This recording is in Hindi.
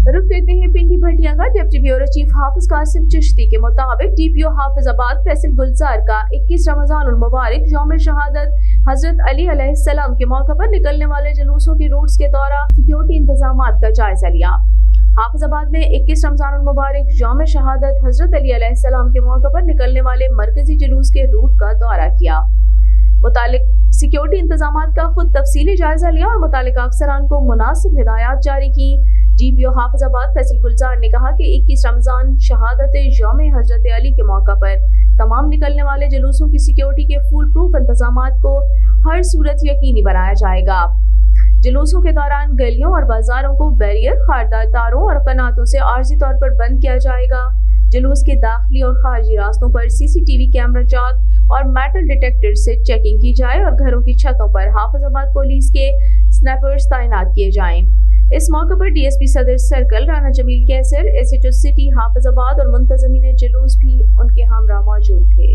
रुक करते हैं पिंडी भटिया का। डिप्टी ब्यूरो चीफ हाफिज कासिम चिश्ती के मुताबिक डीपीओ हाफिजाबाद फैसल गुलजार का 21 रमजान उल मुबारक यौम शहादत हजरत अली अलैहिस्सलाम के मौके पर निकलने वाले जुलूसों की रूट्स के दौरान सिक्योरिटी इंतजामात का जायजा लिया। हाफिजाबाद में 21 रमजान उल मुबारक यौम शहादत हजरत अली अलैहिस्सलाम के मौके पर निकलने वाले मरकजी जुलूस के रूट का दौरा किया। मुतालिक सिक्योरिटी इंतजामात का खुद तफसीली जायजा लिया और मुतालिका अफसरान को मुनासिब हिदायत जारी की। डीपीओ हाफिजाबाद फैसल गुलजार ने कहा कि 21 रमजान शहादत यौम हजरत अली के मौका पर तमाम निकलने वाले जुलूसों की सिक्योरिटी के फुल प्रूफ इंतजामात को हर सूरत यकीनी बनाया जाएगा। जुलूसों के दौरान गलियों और बाजारों को बैरियर, खारदार तारों और कनातों से आर्जी तौर पर बंद किया जाएगा। जुलूस के दाखिली और खारजी रास्तों पर सीसीटीवी कैमरा जात और मेटल डिटेक्टर से चेकिंग की जाए और घरों की छतों पर हाफिजाबाद पुलिस के स्नैपर्स तैनात किए जाएं। इस मौके पर डीएसपी सदर सर्कल राना जमील कैसर, एसएचओ सिटी हाफिजाबाद और मुंतजमीन जुलूस भी उनके हमरा मौजूद थे।